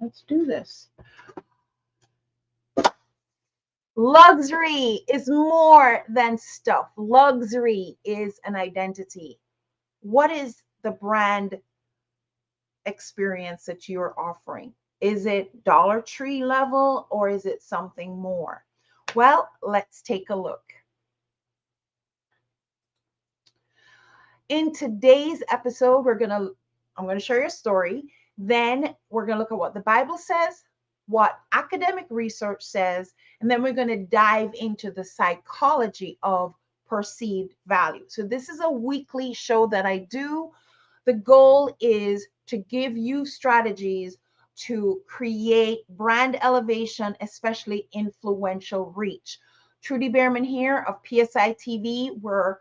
Let's do this. Luxury is more than stuff. Luxury is an identity. What is the brand experience that you're offering? Is it Dollar Tree level or is it something more? Well, let's take a look. In today's episode, I'm going to share your story. Then we're going to look at what the Bible says, what academic research says, and then we're going to dive into the psychology of perceived value. So this is a weekly show that I do. The goal is to give you strategies to create brand elevation, especially influential reach. Trudy Bearman here of PSI TV. We're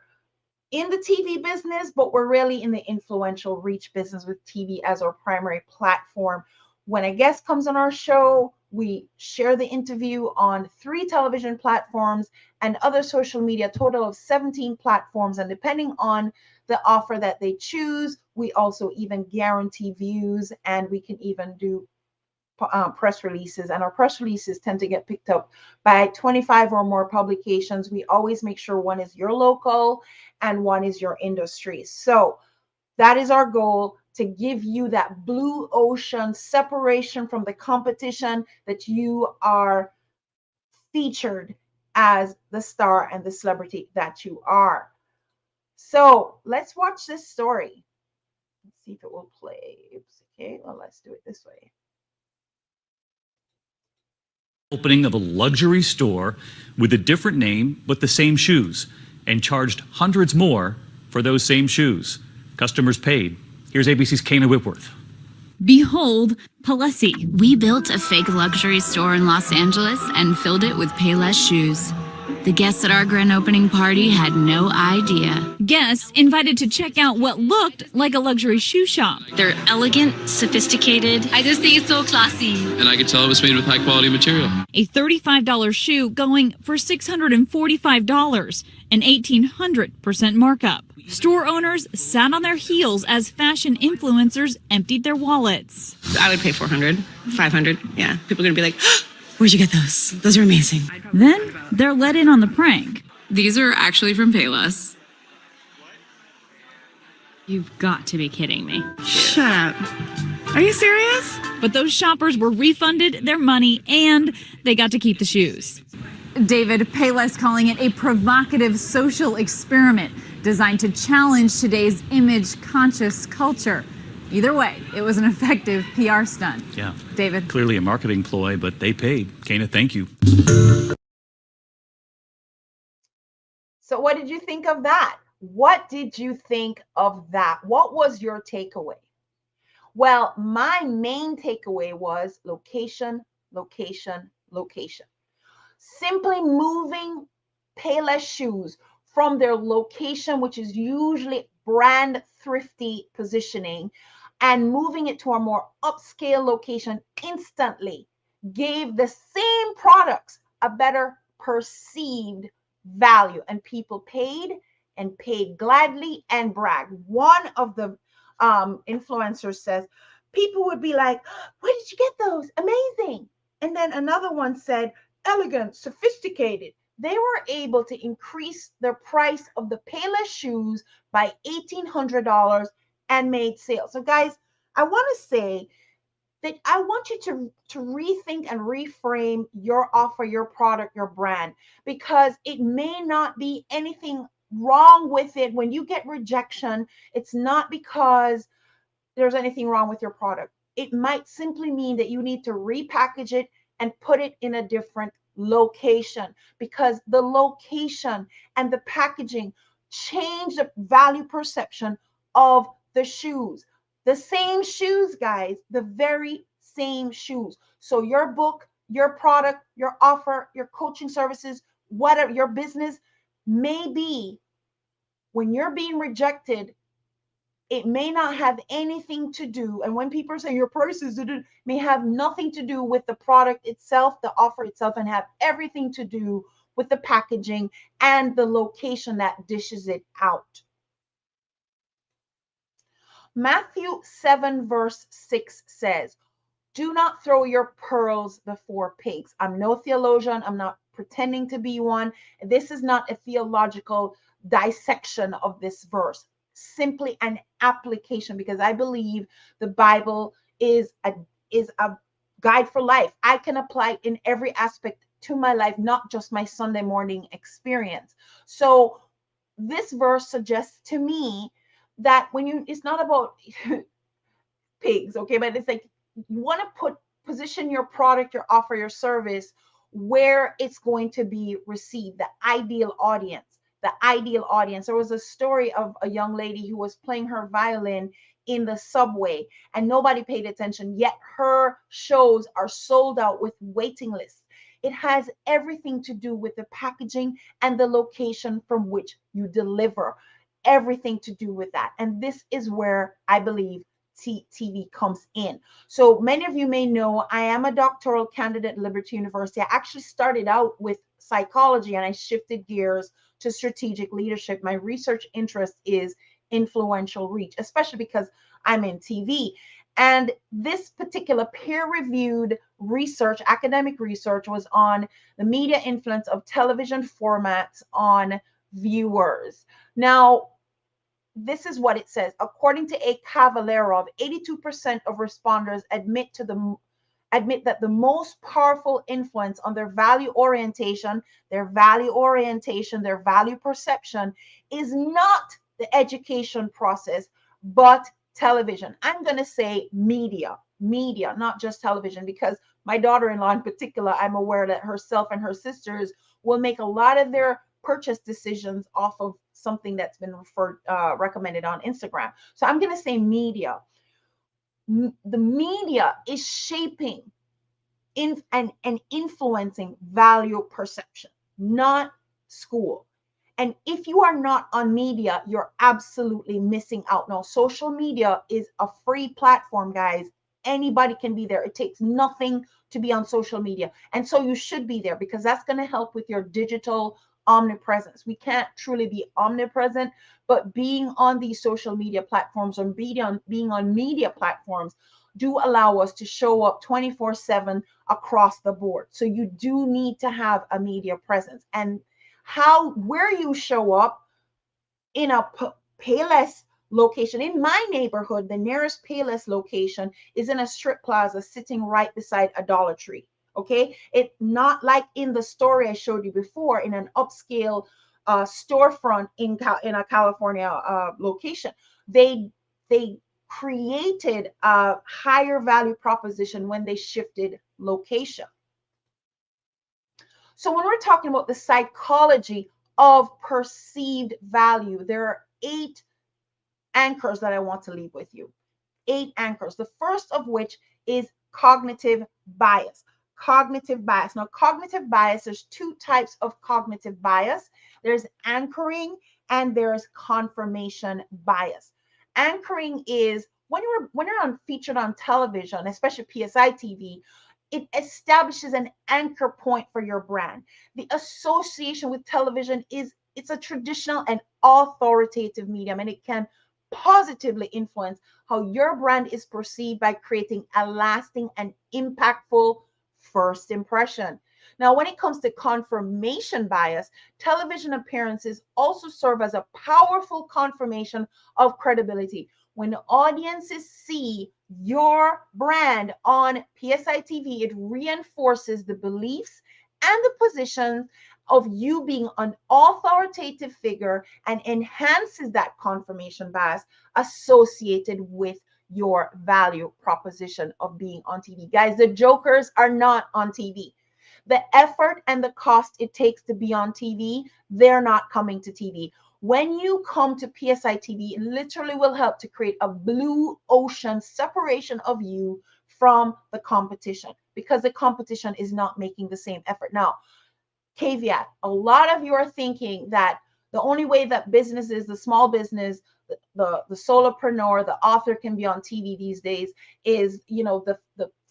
in the TV business, but we're really in the influential reach business with TV as our primary platform. When a guest comes on our show, we share the interview on 3 television platforms and other social media, total of 17 platforms. And depending on the offer that they choose, we also even guarantee views, and we can even do press releases, and our press releases tend to get picked up by 25 or more publications. We always make sure one is your local and one is your industry. So that is our goal, to give you that blue ocean separation from the competition, that you are featured as the star and the celebrity that you are. So let's watch this story. Let's see if it will play. Oops. Okay, well, let's do it this way. Opening of a luxury store with a different name but the same shoes, and charged hundreds more for those same shoes. Customers paid. Here's ABC's Kana Whitworth. Behold, Palessi. We built a fake luxury store in Los Angeles and filled it with Payless shoes. The guests at our grand opening party had no idea. Guests invited to check out what looked like a luxury shoe shop. They're elegant, sophisticated. I just think it's so classy. And I could tell it was made with high quality material. A $35 shoe going for $645, an 1,800% markup. Store owners sat on their heels as fashion influencers emptied their wallets. I would pay $400, $500. Yeah, people are gonna be like, where'd you get those? Those are amazing. Then they're let in on the prank. These are actually from Payless. You've got to be kidding me. Shut up. Are you serious? But those shoppers were refunded their money and they got to keep the shoes. David, Payless calling it a provocative social experiment designed to challenge today's image-conscious culture. Either way, it was an effective PR stunt. Yeah. David. Clearly a marketing ploy, but they paid. Kana, thank you. So what did you think of that? What did you think of that? What was your takeaway? Well, my main takeaway was location, location, location. Simply moving Payless shoes from their location, which is usually brand thrifty positioning, and moving it to a more upscale location instantly gave the same products a better perceived value, and people paid and paid gladly and bragged. One of the influencers says people would be like, where did you get those? Amazing. And then another one said, elegant, sophisticated. They were able to increase their price of the Payless shoes by $1,800 and made sales. So guys, I want to say that I want you to rethink and reframe your offer, your product, your brand, because it may not be anything wrong with it. When you get rejection, it's not because there's anything wrong with your product. It might simply mean that you need to repackage it and put it in a different location, because the location and the packaging change the value perception of the shoes. The same shoes, guys, the very same shoes. So your book, your product, your offer, your coaching services, whatever your business may be, when you're being rejected, it may not have anything to do. And when people say your prices may have nothing to do with the product itself, the offer itself, and have everything to do with the packaging and the location that dishes it out. Matthew 7 verse 6 says, do not throw your pearls before pigs. I'm no theologian. I'm not pretending to be one. This is not a theological dissection of this verse, simply an application, because I believe the Bible is a guide for life. I can apply it in every aspect to my life, not just my Sunday morning experience. So this verse suggests to me that it's not about pigs, okay, but it's like you want to position your product, your offer, your service where it's going to be received, the ideal audience. The ideal audience. There was a story of a young lady who was playing her violin in the subway and nobody paid attention, yet her shows are sold out with waiting lists. It has everything to do with the packaging and the location from which you deliver. Everything to do with that. And this is where I believe TV comes in. So many of you may know I am a doctoral candidate at Liberty University. I actually started out with psychology and I shifted gears to strategic leadership. My research interest is influential reach, especially because I'm in TV. And this particular peer-reviewed research, academic research, was on the media influence of television formats on viewers. Now, this is what it says. According to A. Cavallero, 82% of responders admit that the most powerful influence on their value orientation, their value perception is not the education process, but television. I'm going to say media, not just television, because my daughter-in-law in particular, I'm aware that herself and her sisters will make a lot of their purchase decisions off of something that's been recommended on Instagram. So I'm going to say media. The media is shaping and influencing value perception, not school. And if you are not on media, you're absolutely missing out. Now, social media is a free platform, guys. Anybody can be there. It takes nothing to be on social media. And so you should be there because that's going to help with your digital omnipresence. We can't truly be omnipresent, but being on these social media platforms and being on media platforms do allow us to show up 24/7 across the board. So you do need to have a media presence. And where you show up in a Payless location. In my neighborhood, the nearest Payless location is in a strip plaza sitting right beside a Dollar Tree. Okay, it's not like in the story I showed you before in an upscale storefront in a California location. They created a higher value proposition when they shifted location. So when we're talking about the psychology of perceived value, there are 8 anchors that I want to leave with you. 8 anchors. The first of which is cognitive bias. Cognitive bias. Now, cognitive bias, there's 2 types of cognitive bias. There's anchoring and there's confirmation bias. Anchoring is when you're featured on television, especially PSI TV, it establishes an anchor point for your brand. The association with television it's a traditional and authoritative medium, and it can positively influence how your brand is perceived by creating a lasting and impactful first impression. Now, when it comes to confirmation bias, television appearances also serve as a powerful confirmation of credibility. When audiences see your brand on PSI TV, it reinforces the beliefs and the positions of you being an authoritative figure and enhances that confirmation bias associated with your value proposition of being on TV. Guys, the jokers are not on TV. The effort and the cost it takes to be on TV, they're not coming to TV. When you come to PSI TV, it literally will help to create a blue ocean separation of you from the competition because the competition is not making the same effort. Now, caveat, a lot of you are thinking that the only way that businesses, the small business, the solopreneur, the author can be on TV these days is, the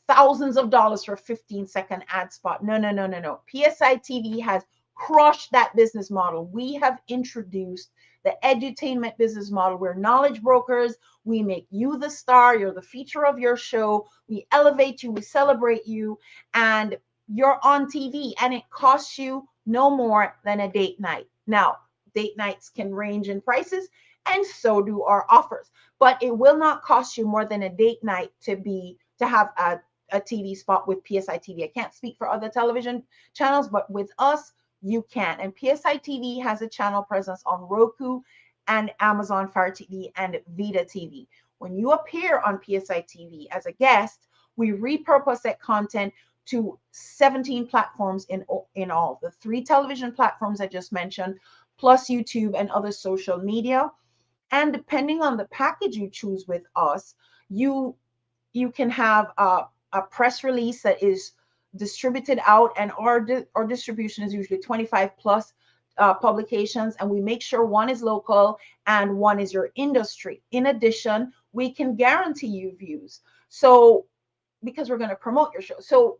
thousands of dollars for a 15-second ad spot. No. PSI TV has crushed that business model. We have introduced the edutainment business model. We're knowledge brokers. We make you the star. You're the feature of your show. We elevate you. We celebrate you. And you're on TV, and it costs you no more than a date night. Now, date nights can range in prices, and so do our offers. But it will not cost you more than a date night to have a TV spot with PSI TV. I can't speak for other television channels, but with us, you can. And PSI TV has a channel presence on Roku and Amazon Fire TV and Vita TV. When you appear on PSI TV as a guest, we repurpose that content to 17 platforms in all. The 3 television platforms I just mentioned, plus YouTube and other social media. And depending on the package you choose with us, you can have a press release that is distributed out, and our distribution is usually 25 plus publications, and we make sure one is local and one is your industry. In addition, we can guarantee you views, so because we're going to promote your show. So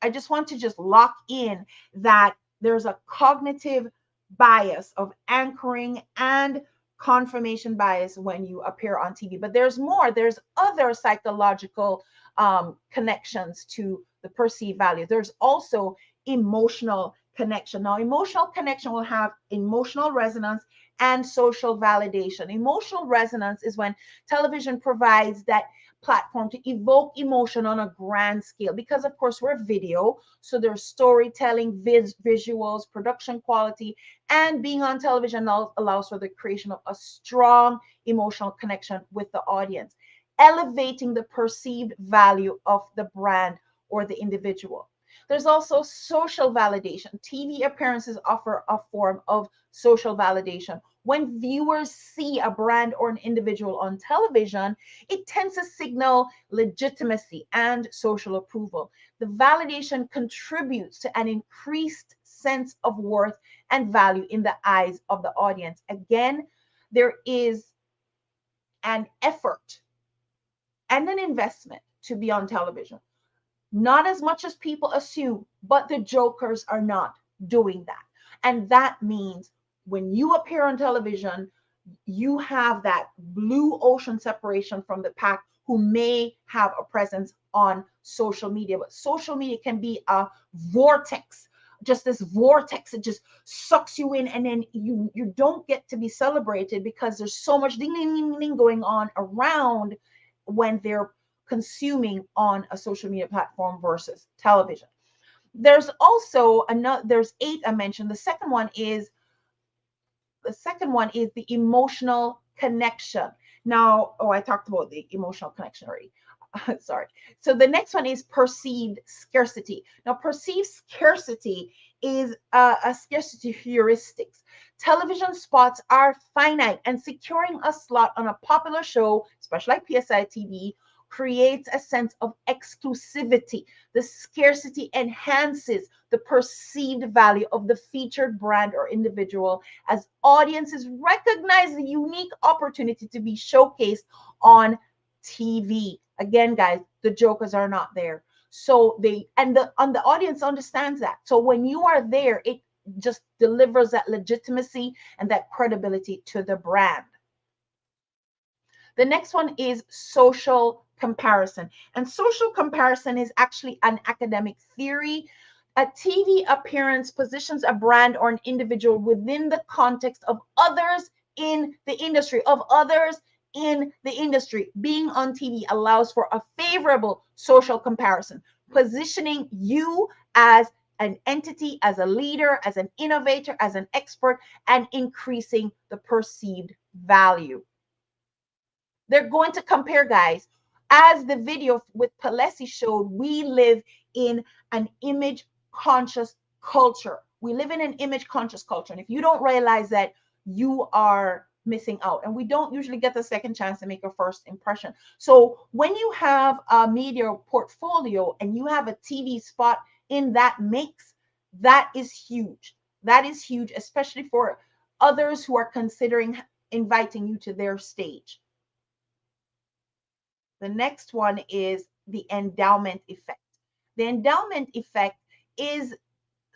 I just want to just lock in that there's a cognitive bias of anchoring and confirmation bias when you appear on TV. But there's more. There's other psychological connections to the perceived value. There's also emotional connection. Now, emotional connection will have emotional resonance and social validation. Emotional resonance is when television provides that platform to evoke emotion on a grand scale, because of course we're video, so there's storytelling, visuals, production quality, and being on television allows for the creation of a strong emotional connection with the audience, elevating the perceived value of the brand or the individual. There's also social validation. TV appearances offer a form of social validation. When viewers see a brand or an individual on television, it tends to signal legitimacy and social approval. The validation contributes to an increased sense of worth and value in the eyes of the audience. Again, there is an effort and an investment to be on television. Not as much as people assume, but the jokers are not doing that. And that means when you appear on television, you have that blue ocean separation from the pack who may have a presence on social media. But social media can be a vortex, just this vortex. It just sucks you in, and then you don't get to be celebrated because there's so much ding, ding, ding, ding going on around when they're consuming on a social media platform versus television. There's also there's 8 I mentioned. The second one is the emotional connection. Now, I talked about the emotional connection already. Sorry. So the next one is perceived scarcity. Now, perceived scarcity is a scarcity heuristics. Television spots are finite, and securing a slot on a popular show, especially like PSI TV, creates a sense of exclusivity. The scarcity enhances the perceived value of the featured brand or individual as audiences recognize the unique opportunity to be showcased on TV. Again, guys, the jokers are not there. So the audience understands that. So when you are there, it just delivers that legitimacy and that credibility to the brand. The next one is social comparison. And social comparison is actually an academic theory. A TV appearance positions a brand or an individual within the context of others in the industry, Being on TV allows for a favorable social comparison, positioning you as an entity, as a leader, as an innovator, as an expert, and increasing the perceived value. They're going to compare, guys. As the video with Palessi showed, we live in an image conscious culture. We live in an image conscious culture. And if you don't realize that, you are missing out. And we don't usually get the second chance to make a first impression. So when you have a media portfolio and you have a TV spot in that mix, that is huge. That is huge, especially for others who are considering inviting you to their stage. The next one is the endowment effect. The endowment effect is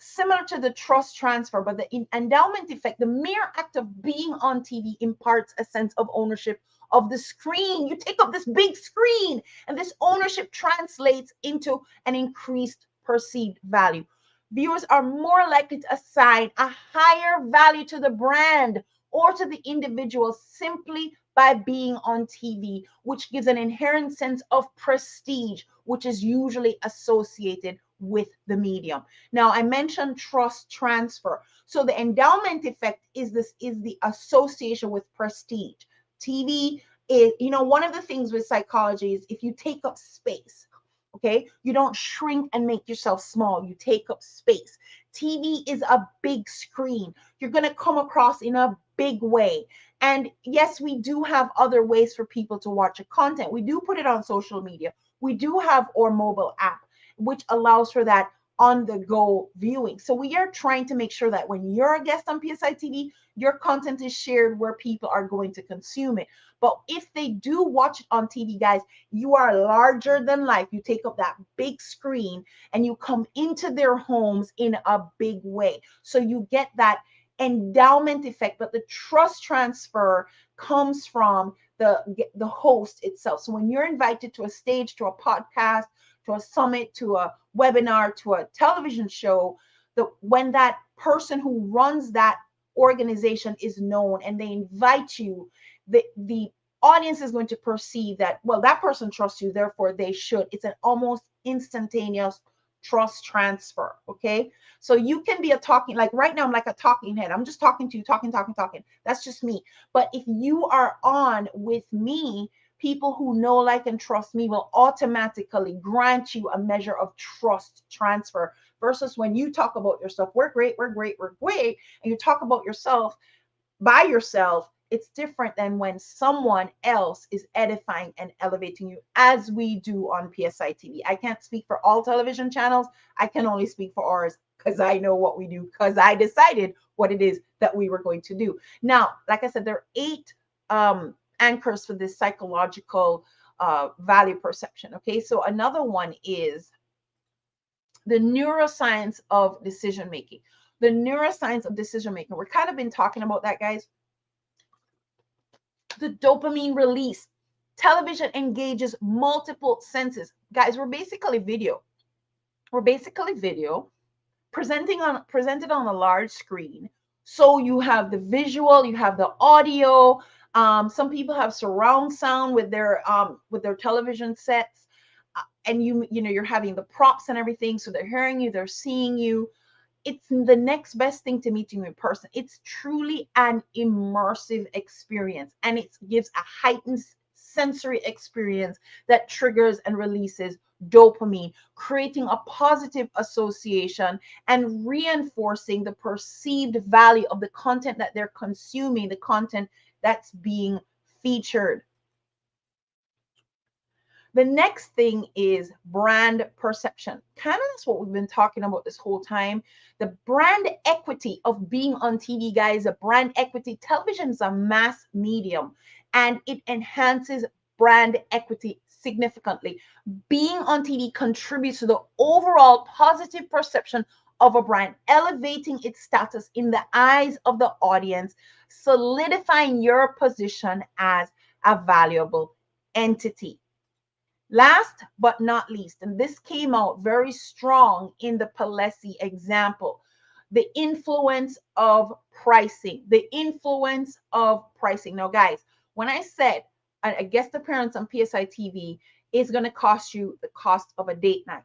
similar to the trust transfer, but the endowment effect, the mere act of being on TV imparts a sense of ownership of the screen. You take up this big screen, and this ownership translates into an increased perceived value. Viewers are more likely to assign a higher value to the brand or to the individual simply by being on TV, which gives an inherent sense of prestige, which is usually associated with the medium. Now, I mentioned trust transfer. So the endowment effect is the association with prestige. TV is, one of the things with psychology is if you take up space, okay, you don't shrink and make yourself small, you take up space. TV is a big screen. You're going to come across in a big way. And yes, we do have other ways for people to watch a content. We do put it on social media. We do have our mobile app, which allows for that on-the-go viewing. So we are trying to make sure that when you're a guest on PSI TV, your content is shared where people are going to consume it. But if they do watch it on TV, guys, you are larger than life. You take up that big screen and you come into their homes in a big way. So you get that endowment effect, but the trust transfer comes from the host itself. So when you're invited to a stage, to a podcast, to a summit, to a webinar, to a television show, when that person who runs that organization is known and they invite you, the audience is going to perceive that, well, that person trusts you, therefore they should. It's an almost instantaneous trust transfer. Okay, so you can be a talking, like right now I'm like a talking head, I'm just talking to you, talking. That's just me. But if you are on with me, people who know, like, and trust me will automatically grant you a measure of trust transfer, versus when you talk about yourself, we're great, and you talk about yourself by yourself. It's different than when someone else is edifying and elevating you, as we do on PSI TV. I can't speak for all television channels. I can only speak for ours because I know what we do, because I decided what it is that we were going to do. Now, like I said, there are 8 anchors for this psychological value perception. Okay, so another one is the neuroscience of decision making. The neuroscience of decision making. We're kind of been talking about that, guys. The dopamine release. Television engages multiple senses. Guys, we're basically video. Presented on a large screen. So you have the visual, you have the audio. Some people have surround sound with their television sets, and you're having the props and everything, so they're hearing you, they're seeing you. It's the next best thing to meeting you in person. It's truly an immersive experience, and it gives a heightened sensory experience that triggers and releases dopamine, creating a positive association and reinforcing the perceived value of the content that they're consuming, the content that's being featured. The next thing is brand perception. Kind of that's what we've been talking about this whole time. The brand equity of being on TV, guys, the brand equity. Television is a mass medium and it enhances brand equity significantly. Being on TV contributes to the overall positive perception of a brand, elevating its status in the eyes of the audience, solidifying your position as a valuable entity. Last but not least, and this came out very strong in the Palessi example, the influence of pricing. The influence of pricing. Now, guys, when I said a guest appearance on PSI TV is going to cost you the cost of a date night,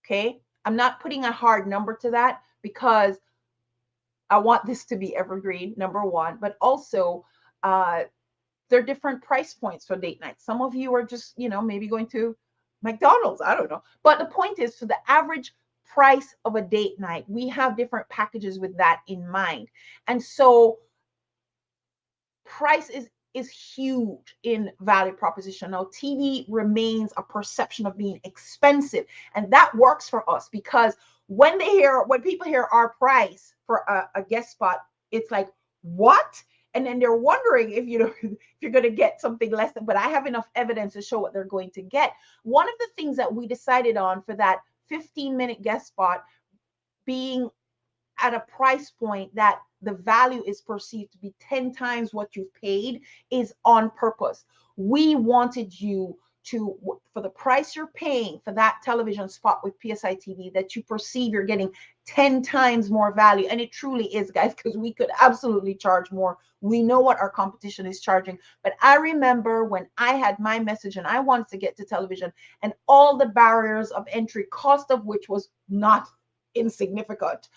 okay? I'm not putting a hard number to that because I want this to be evergreen, number one, but also there are different price points for date nights. Some of you are just, maybe going to McDonald's. I don't know. But the point is, for the average price of a date night, we have different packages with that in mind. And so price is huge in value proposition. Now, TV remains a perception of being expensive. And that works for us because when people hear our price for a guest spot, it's like, what? And then they're wondering if you're going to get something less than, but I have enough evidence to show what they're going to get. One of the things that we decided on for that 15-minute guest spot, being at a price point that the value is perceived to be 10 times what you've paid is on purpose. We wanted you to, for the price you're paying for that television spot with PSI TV, that you perceive you're getting 10 times more value. And it truly is, guys, because we could absolutely charge more. We know what our competition is charging. But I remember when I had my message and I wanted to get to television, and all the barriers of entry, cost of which was not insignificant.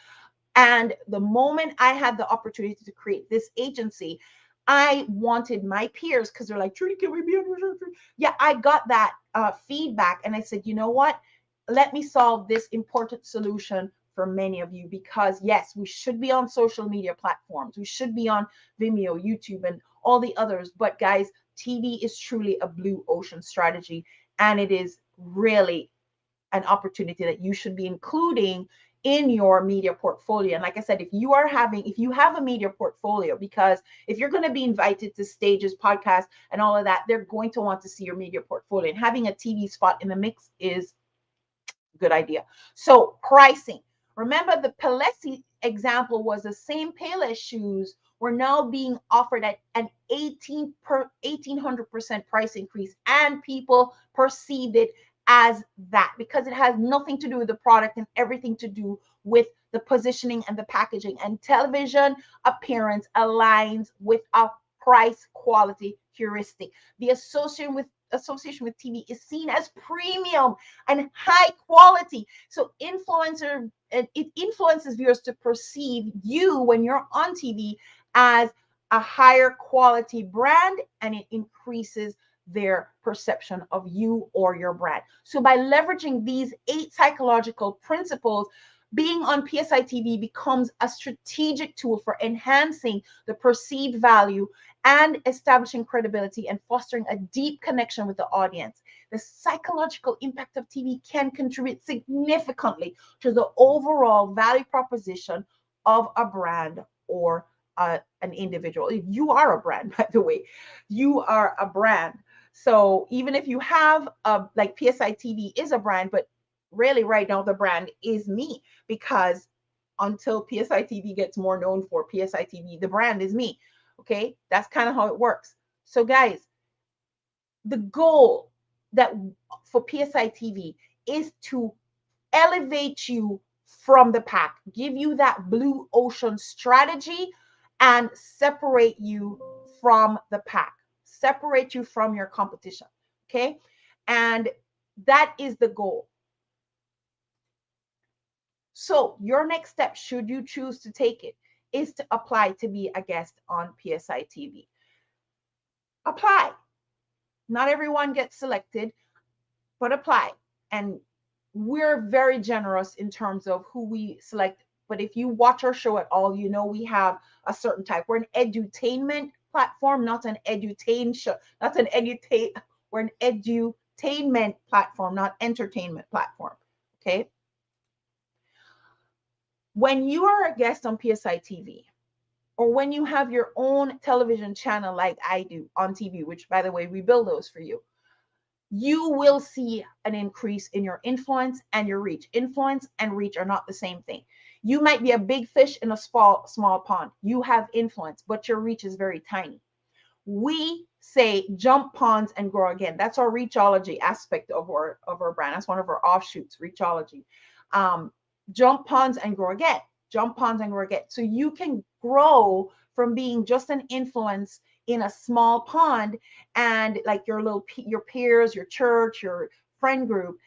And the moment I had the opportunity to create this agency, I wanted my peers, because they're like, Trudy, can we be on your show? Yeah, I got that feedback. And I said, you know what? Let me solve this important solution for many of you, because yes, we should be on social media platforms. We should be on Vimeo, YouTube, and all the others. But guys, TV is truly a blue ocean strategy. And it is really an opportunity that you should be including in your media portfolio. And like I said, if you have a media portfolio, because if you're going to be invited to stages, podcasts, and all of that, they're going to want to see your media portfolio, and having a TV spot in the mix is a good idea. So pricing, remember the Palessi example was the same Payless shoes were now being offered at an 1800% price increase, and people perceived it as that, because it has nothing to do with the product and everything to do with the positioning and the packaging. And television appearance aligns with a price quality heuristic. The association with TV is seen as premium and high quality. So it influences viewers to perceive you when you're on TV as a higher quality brand, and it increases their perception of you or your brand. So by leveraging these 8 psychological principles, being on PSI TV becomes a strategic tool for enhancing the perceived value and establishing credibility and fostering a deep connection with the audience. The psychological impact of TV can contribute significantly to the overall value proposition of a brand or an individual. You are a brand, by the way. You are a brand. So even if you have like PSI TV is a brand, but really right now the brand is me, because until PSI TV gets more known for PSI TV, the brand is me. Okay, that's kind of how it works. So guys, the goal that for PSI TV is to elevate you from the pack, give you that blue ocean strategy, and separate you from the pack, separate you from your competition. Okay, and that is the goal. So your next step, should you choose to take it, is to apply to be a guest on PSI TV. Apply. Not everyone gets selected, but apply. And we're very generous in terms of who we select. But if you watch our show at all, you know we have a certain type. We're an edutainment platform, not an edutain show, not an edutain. We're an edutainment platform, not entertainment platform. Okay. When you are a guest on PSI TV, or when you have your own television channel like I do on TV, which by the way, we build those for you, you will see an increase in your influence and your reach. Influence and reach are not the same thing. You might be a big fish in a small pond. You have influence, but your reach is very tiny. We say jump ponds and grow again. That's our reachology aspect of our brand. That's one of our offshoots, reachology. Jump ponds and grow again. Jump ponds and grow again. So you can grow from being just an influence in a small pond, and like your peers, your church, your friend group,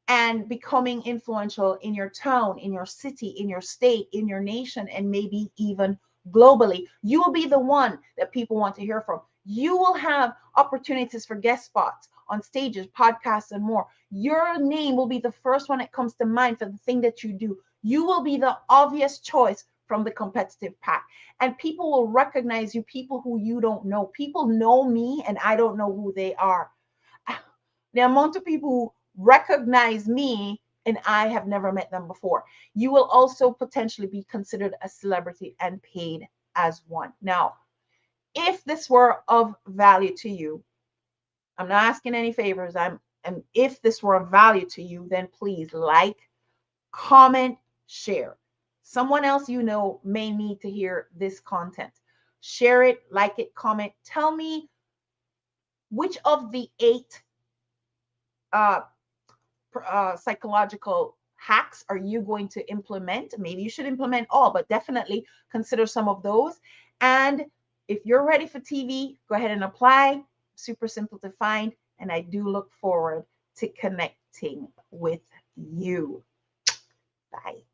and becoming influential in your town, in your city, in your state, in your nation, and maybe even globally. You will be the one that people want to hear from. You will have opportunities for guest spots on stages, podcasts, and more. Your name will be the first one that comes to mind for the thing that you do. You will be the obvious choice from the competitive pack, and people will recognize you, people who you don't know. People know me and I don't know who they are. The amount of people who recognize me and I have never met them before. You will also potentially be considered a celebrity and paid as one. Now, if this were of value to you, I'm not asking any favors. And if this were of value to you, then please like, comment, share. Someone else you know may need to hear this content. Share it, like it, comment. Tell me which of the 8 psychological hacks are you going to implement? Maybe you should implement all, but definitely consider some of those. And if you're ready for TV, go ahead and apply. Super simple to find. And I do look forward to connecting with you. Bye.